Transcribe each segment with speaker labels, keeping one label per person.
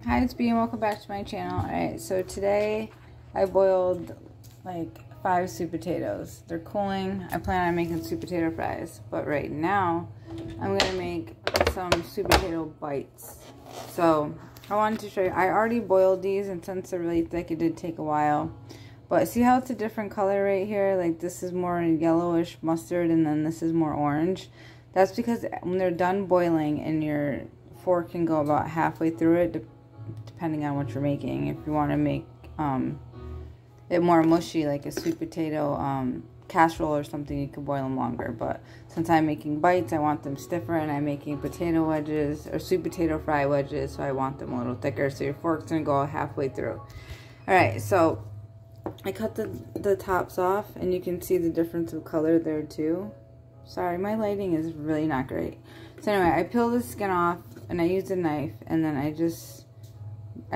Speaker 1: Hi, it's B and welcome back to my channel. Alright, so today I boiled like 5 sweet potatoes. They're cooling. I plan on making sweet potato fries, but right now I'm going to make some sweet potato bites. So I wanted to show you, I already boiled these, and since they're really thick it did take a while. But see how it's a different color right here? Like this is more yellowish mustard and then this is more orange. That's because when they're done boiling and your fork can go about halfway through it, depending on what you're making. If you want to make it more mushy, like a sweet potato casserole or something, you can boil them longer. But since I'm making bites, I want them stiffer, and I'm making potato wedges or sweet potato fry wedges, so I want them a little thicker. So your fork's gonna go halfway through. All right, so I cut the tops off, and you can see the difference of color there too. Sorry, my lighting is really not great. So anyway, I peel the skin off, and I use a knife, and then I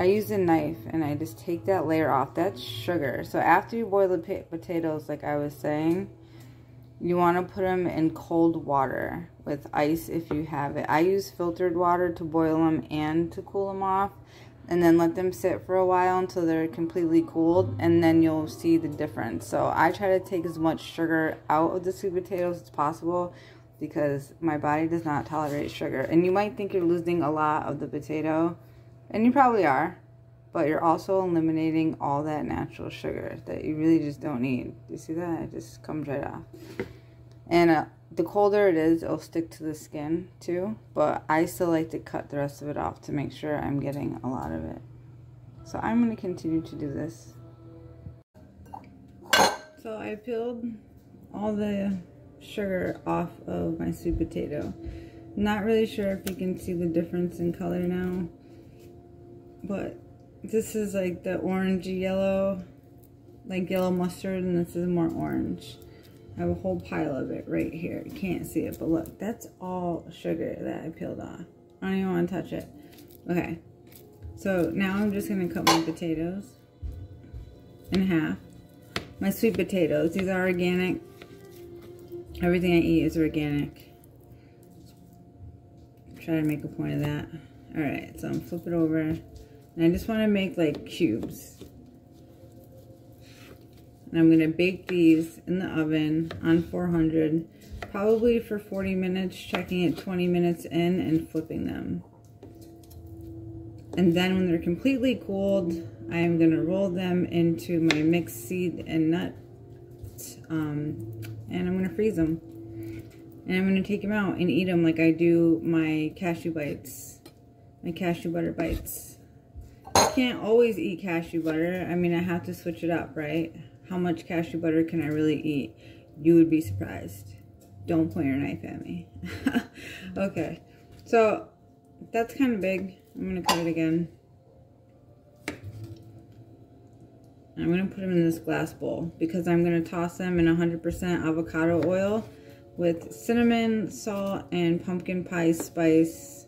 Speaker 1: use a knife and I just take that layer off. That's sugar. So after you boil the potatoes, like I was saying, you want to put them in cold water with ice if you have it. I use filtered water to boil them and to cool them off, and then let them sit for a while until they're completely cooled, and then you'll see the difference. So I try to take as much sugar out of the sweet potatoes as possible because my body does not tolerate sugar. And you might think you're losing a lot of the potato, and you probably are, but you're also eliminating all that natural sugar that you really just don't need. You see that? It just comes right off. And the colder it is, it'll stick to the skin too, but I still like to cut the rest of it off to make sure I'm getting a lot of it. So I'm going to continue to do this. So I peeled all the sugar off of my sweet potato. Not really sure if you can see the difference in color now, but this is like the orangey yellow, like yellow mustard, and this is more orange. I have a whole pile of it right here. You can't see it, but look, that's all sugar that I peeled off. I don't even want to touch it. Okay, so now I'm just going to cut my potatoes in half. My sweet potatoes, these are organic. Everything I eat is organic. Try to make a point of that. Alright, so I'm flip it over. And I just want to make like cubes. And I'm going to bake these in the oven on 400, probably for 40 minutes, checking it 20 minutes in and flipping them. And then when they're completely cooled, I am going to roll them into my mixed seed and nut, and I'm going to freeze them. And I'm going to take them out and eat them like I do my cashew bites, my cashew butter bites. I can't always eat cashew butter. I mean, I have to switch it up, right? How much cashew butter can I really eat? You would be surprised. Don't point your knife at me. Okay, so that's kind of big. I'm going to cut it again. I'm going to put them in this glass bowl because I'm going to toss them in 100% avocado oil with cinnamon, salt, and pumpkin pie spice,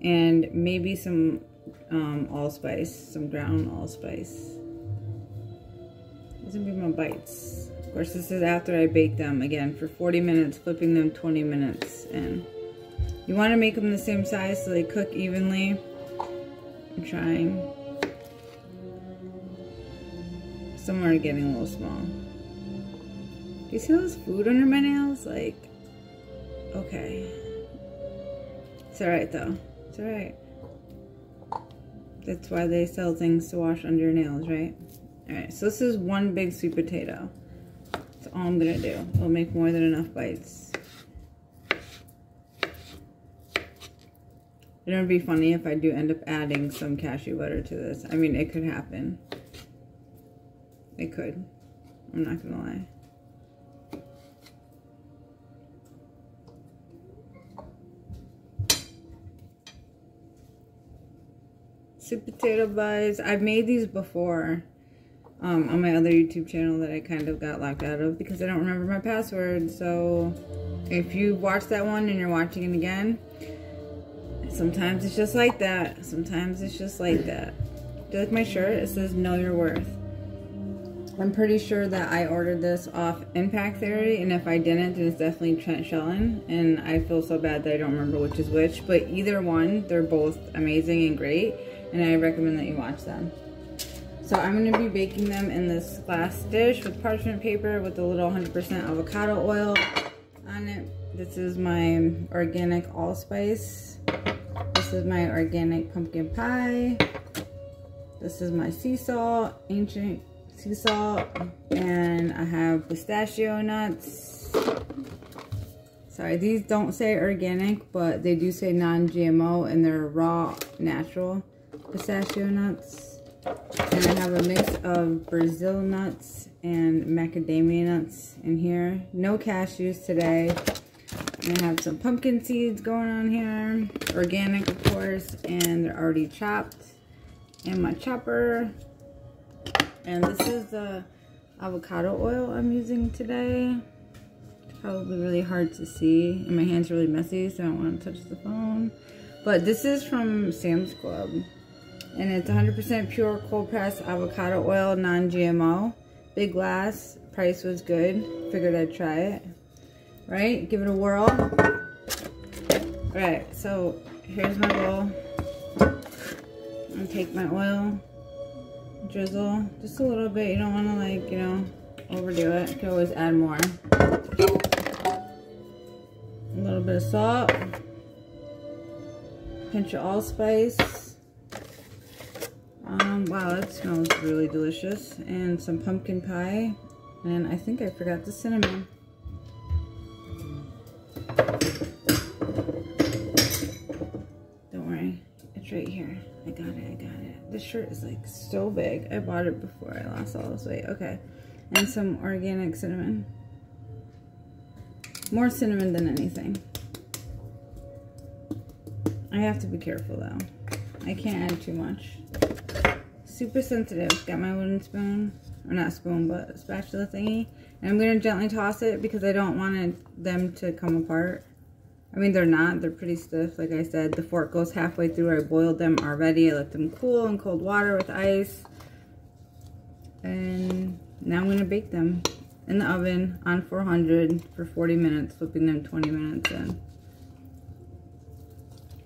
Speaker 1: and maybe some allspice, some ground allspice. These will be my bites. Of course, this is after I bake them again for 40 minutes, flipping them 20 minutes. And you want to make them the same size so they cook evenly. I'm trying. Some are getting a little small. Do you see all this food under my nails? Like, okay. It's alright though. It's alright. That's why they sell things to wash under your nails, right? Alright, so this is one big sweet potato. That's all I'm gonna do. It'll make more than enough bites. It would be funny if I do end up adding some cashew butter to this. I mean, it could happen. It could. I'm not gonna lie. Sweet potato bites. I've made these before on my other YouTube channel that I kind of got locked out of because I don't remember my password. So if you watched that one and you're watching it again, sometimes it's just like that. Sometimes it's just like that. Do you like my shirt? It says know your worth. I'm pretty sure that I ordered this off Impact Theory, and if I didn't, then it's definitely Trent Shellen, and I feel so bad that I don't remember which is which, but either one, they're both amazing and great. and I recommend that you watch them. So I'm going to be baking them in this glass dish with parchment paper with a little 100% avocado oil on it. This is my organic allspice. This is my organic pumpkin pie. This is my sea salt, ancient sea salt, and I have pistachio nuts. Sorry, these don't say organic, but they do say non-GMO, and they're raw, natural pistachio nuts. And I have a mix of Brazil nuts and macadamia nuts in here. No cashews today. And I have some pumpkin seeds going on here. Organic, of course, and they're already chopped. And my chopper. And this is the avocado oil I'm using today. It's probably really hard to see. And my hands are really messy, so I don't want to touch the phone. But this is from Sam's Club. And it's 100% pure cold pressed avocado oil, non-GMO. Big glass, price was good. Figured I'd try it. Right, give it a whirl. Alright, so here's my bowl. I'm gonna take my oil, drizzle just a little bit. You don't want to, like, you know, overdo it. You can always add more. A little bit of salt. Pinch of allspice. Wow, that smells really delicious. And some pumpkin pie. And I think I forgot the cinnamon. Don't worry, it's right here. I got it. This shirt is like so big. I bought it before I lost all this weight. Okay. And some organic cinnamon. More cinnamon than anything. I have to be careful though. I can't add too much. Super sensitive. Got my wooden spoon, or not spoon, but spatula thingy. And I'm going to gently toss it because I don't want them to come apart. I mean, they're not. They're pretty stiff. Like I said, the fork goes halfway through. I boiled them already. I let them cool in cold water with ice. And now I'm going to bake them in the oven on 400 for 40 minutes, flipping them 20 minutes in.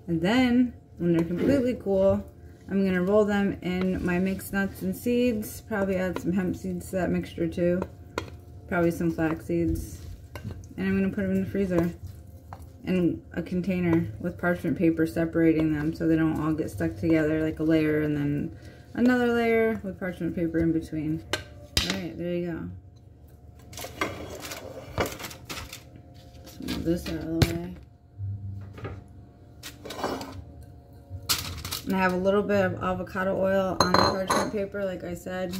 Speaker 1: And then, when they're completely cool, I'm going to roll them in my mixed nuts and seeds. Probably add some hemp seeds to that mixture too. Probably some flax seeds. And I'm going to put them in the freezer. In a container with parchment paper separating them so they don't all get stuck together, like a layer and then another layer with parchment paper in between. Alright, there you go. Let's move this out of the way. And I have a little bit of avocado oil on the parchment paper, like I said.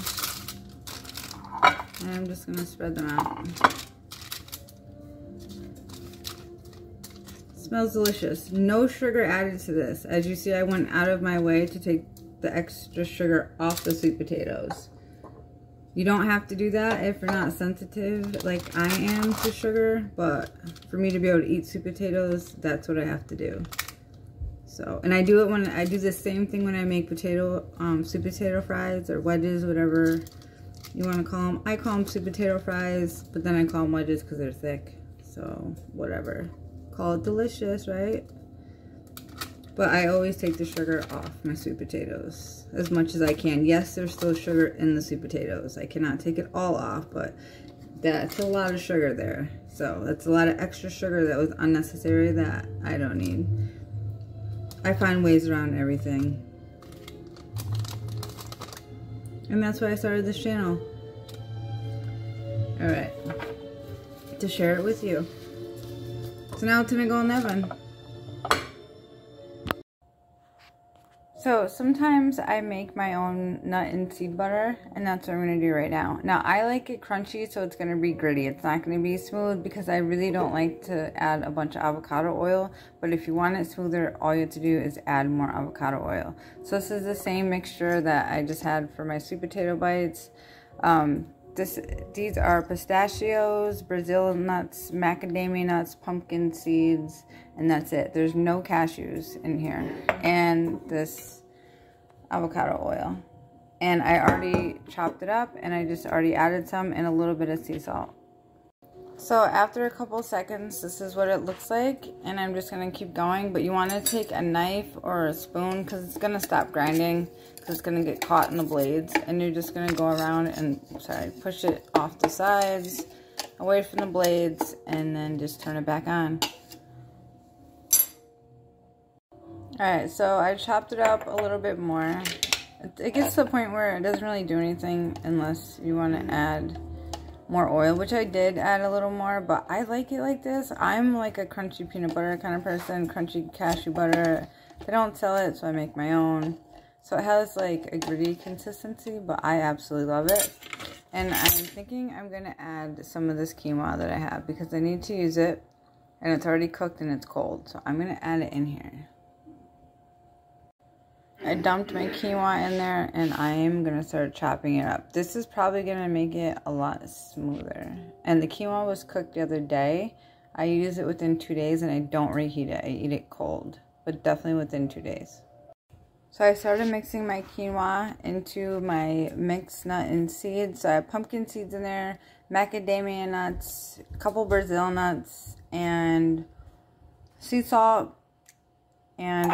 Speaker 1: And I'm just going to spread them out. Smells delicious. No sugar added to this. As you see, I went out of my way to take the extra sugar off the sweet potatoes. You don't have to do that if you're not sensitive like I am to sugar, but for me to be able to eat sweet potatoes, that's what I have to do. So, and I do it when I do the same thing when I make sweet potato fries or wedges, whatever you want to call them. I call them sweet potato fries, but then I call them wedges because they're thick. So, whatever. Call it delicious, right? But I always take the sugar off my sweet potatoes as much as I can. Yes, there's still sugar in the sweet potatoes. I cannot take it all off, but that's a lot of sugar there. So that's a lot of extra sugar that was unnecessary that I don't need. I find ways around everything. And that's why I started this channel. Alright. To share it with you. So now it's gonna go in the oven. So sometimes I make my own nut and seed butter, and that's what I'm gonna do right now. Now I like it crunchy, so it's gonna be gritty. It's not gonna be smooth because I really don't like to add a bunch of avocado oil. But if you want it smoother, all you have to do is add more avocado oil. So this is the same mixture that I just had for my sweet potato bites. These are pistachios, Brazil nuts, macadamia nuts, pumpkin seeds, and that's it. There's no cashews in here. And this avocado oil. And I already chopped it up, and I just already added some and a little bit of sea salt. So after a couple seconds, this is what it looks like, and I'm just going to keep going. But you want to take a knife or a spoon because it's going to stop grinding because it's going to get caught in the blades, and you're just going to go around and, push it off the sides, away from the blades, and then just turn it back on. Alright, so I chopped it up a little bit more. It gets to the point where it doesn't really do anything unless you want to add more oil, which I did add a little more, but I like it like this. I'm like a crunchy peanut butter kind of person, crunchy cashew butter. They don't sell it, so I make my own. So it has like a gritty consistency, but I absolutely love it. And I'm thinking I'm going to add some of this quinoa that I have because I need to use it, and it's already cooked and it's cold. So I'm going to add it in here. I dumped my quinoa in there, and I am going to start chopping it up. This is probably going to make it a lot smoother. And the quinoa was cooked the other day. I use it within 2 days, and I don't reheat it. I eat it cold, but definitely within 2 days. So I started mixing my quinoa into my mixed nut and seeds. So I have pumpkin seeds in there, macadamia nuts, a couple Brazil nuts, and sea salt, and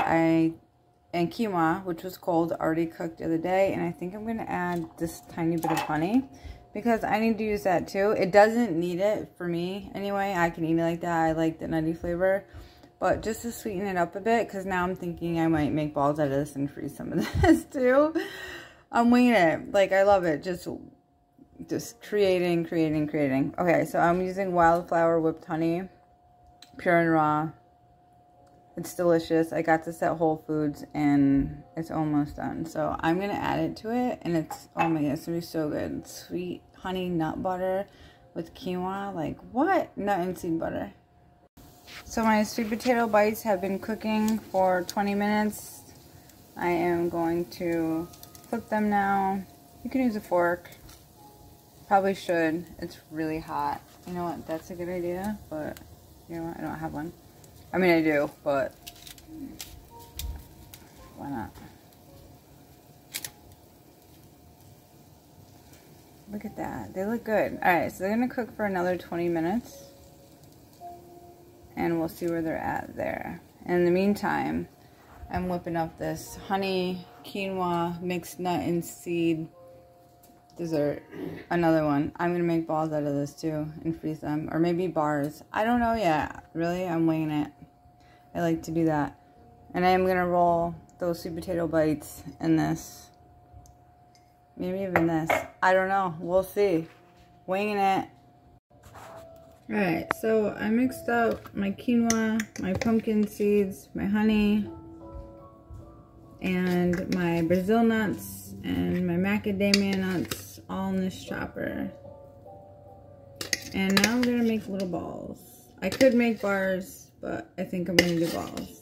Speaker 1: quinoa, which was cold, already cooked the other day. And I think I'm going to add this tiny bit of honey because I need to use that too. It doesn't need it for me anyway. I can eat it like that. I like the nutty flavor. But just to sweeten it up a bit, because now I'm thinking I might make balls out of this and freeze some of this too. I'm winging it. Like, I love it. Just creating. Okay, so I'm using wildflower whipped honey, pure and raw. It's delicious. I got this at Whole Foods, and it's almost done. So I'm going to add it to it, and it's, oh my God, it's going to be so good. Sweet honey nut butter with quinoa. Like, what? Nut and seed butter. So my sweet potato bites have been cooking for 20 minutes. I am going to flip them now. You can use a fork. Probably should. It's really hot. You know what? That's a good idea, but you know what? I don't have one. I mean, I do, but why not? Look at that. They look good. Alright, so they're going to cook for another 20 minutes. And we'll see where they're at there. And in the meantime, I'm whipping up this honey, quinoa, mixed nut and seed dessert. Another one. I'm going to make balls out of this too and freeze them. Or maybe bars. I don't know yet. Really, I'm winging it. I like to do that. And I am going to roll those sweet potato bites in this. Maybe even this. I don't know. We'll see. Winging it. Alright, so I mixed up my quinoa, my pumpkin seeds, my honey, and my Brazil nuts, and my macadamia nuts, all in this chopper. And now I'm going to make little balls. I could make bars, but I think I'm going to do balls.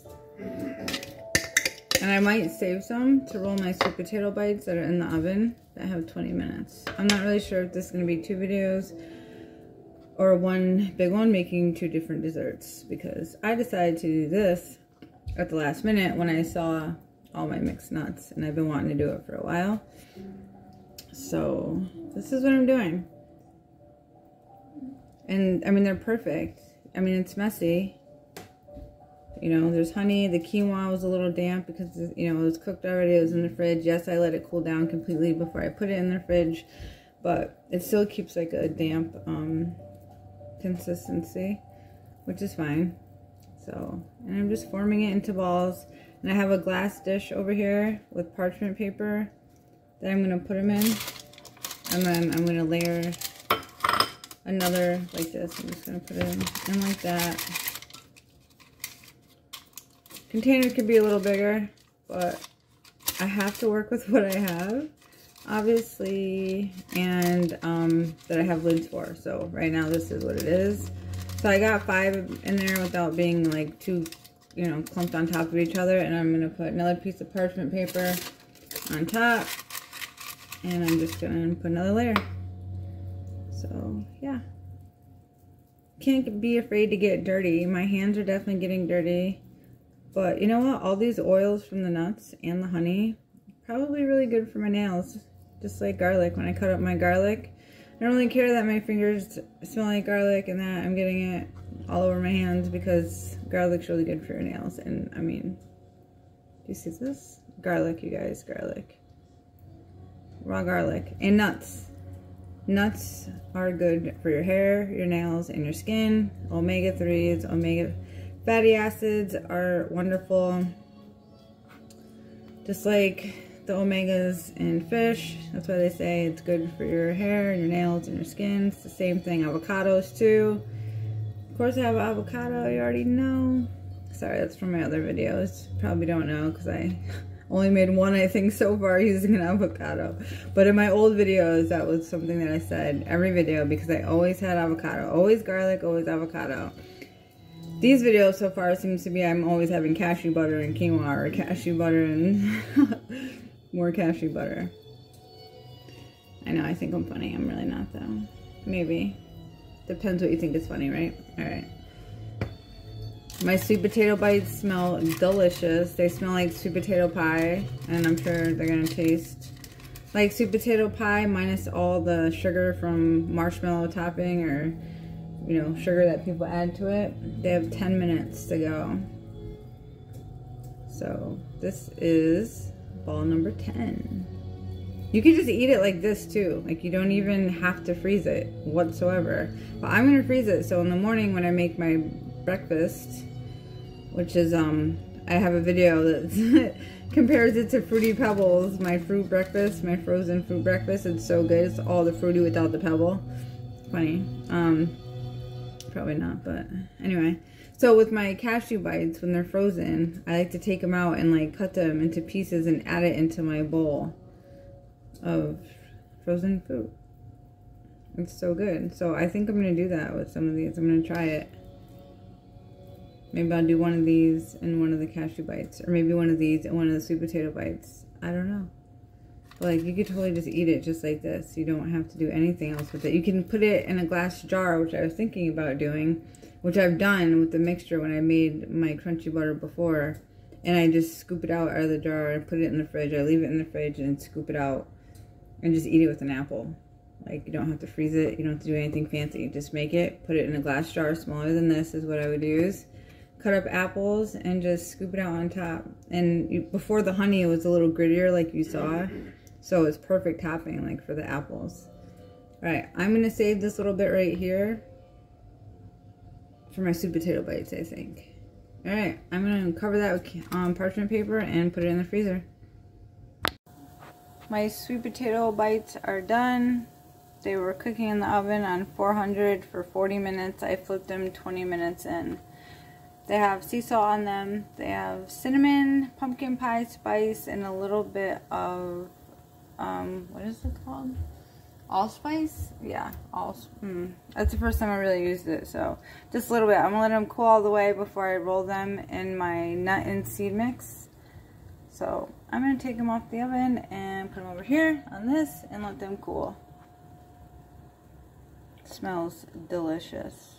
Speaker 1: And I might save some to roll my sweet potato bites that are in the oven that have 20 minutes. I'm not really sure if this is going to be 2 videos or one big one making 2 different desserts, because I decided to do this at the last minute when I saw all my mixed nuts, and I've been wanting to do it for a while. So this is what I'm doing. And I mean, they're perfect. I mean, it's messy. You know, there's honey. The quinoa was a little damp because, you know, it was cooked already. It was in the fridge. Yes, I let it cool down completely before I put it in the fridge, but it still keeps like a damp consistency, which is fine. So, and I'm just forming it into balls, and I have a glass dish over here with parchment paper that I'm going to put them in, and then I'm going to layer another like this. I'm just going to put it in like that. Container could be a little bigger, but I have to work with what I have, obviously, and that I have lids for. So right now this is what it is. So I got 5 in there without being like too, you know, clumped on top of each other. And I'm going to put another piece of parchment paper on top, and I'm just going to put another layer. So yeah, can't be afraid to get dirty. My hands are definitely getting dirty, but you know what, all these oils from the nuts and the honey, probably really good for my nails. Just like garlic. When I cut up my garlic, I don't really care that my fingers smell like garlic and that I'm getting it all over my hands because garlic's really good for your nails. And I mean, do you see this? Garlic, you guys, garlic. Raw garlic. And nuts. Nuts are good for your hair, your nails, and your skin. Omega-3s, omega fatty acids are wonderful. Just like the omegas in fish. That's why they say it's good for your hair, your nails, and your skin. It's the same thing. Avocados too. Of course I have avocado, you already know. Sorry, that's from my other videos. Probably don't know because I only made one, I think, so far using an avocado. But in my old videos, that was something that I said every video because I always had avocado. Always garlic, always avocado. These videos so far seems to be I'm always having cashew butter and quinoa, or cashew butter and more cashew butter. I know, I think I'm funny. I'm really not, though. Maybe. Depends what you think is funny, right? Alright. My sweet potato bites smell delicious. They smell like sweet potato pie, and I'm sure they're gonna taste like sweet potato pie minus all the sugar from marshmallow topping or, you know, sugar that people add to it. They have 10 minutes to go. So this is ball number 10. You can just eat it like this too. Like you don't even have to freeze it whatsoever. But I'm gonna freeze it so in the morning when I make my breakfast, which is I have a video that compares it to Fruity Pebbles, my fruit breakfast, my frozen fruit breakfast. It's so good. It's all the fruity without the pebble. Funny. Probably not, but anyway. So with my cashew bites, when they're frozen, I like to take them out and like cut them into pieces and add it into my bowl of frozen fruit. It's so good. So I think I'm going to do that with some of these. I'm going to try it. Maybe I'll do one of these and one of the cashew bites. Or maybe one of these and one of the sweet potato bites. I don't know. But like you could totally just eat it just like this. You don't have to do anything else with it. You can put it in a glass jar, which I was thinking about doing. Which I've done with the mixture when I made my crunchy butter before. And I just scoop it out of the jar and put it in the fridge. I leave it in the fridge and scoop it out. And just eat it with an apple. Like, you don't have to freeze it. You don't have to do anything fancy. Just make it. Put it in a glass jar smaller than this is what I would use. Cut up apples and just scoop it out on top. And before the honey, it was a little grittier like you saw. So it's perfect topping, like, for the apples. Alright, I'm going to save this little bit right here for my sweet potato bites, I think. Alright, I'm going to cover that with parchment paper and put it in the freezer. My sweet potato bites are done. They were cooking in the oven on 400 for 40 minutes. I flipped them 20 minutes in. They have sea salt on them. They have cinnamon, pumpkin pie spice, and a little bit of, what is it called? Allspice? Yeah, that's the first time I really used it, so just a little bit. I'm going to let them cool all the way before I roll them in my nut and seed mix. So I'm going to take them off the oven and put them over here on this and let them cool. It smells delicious.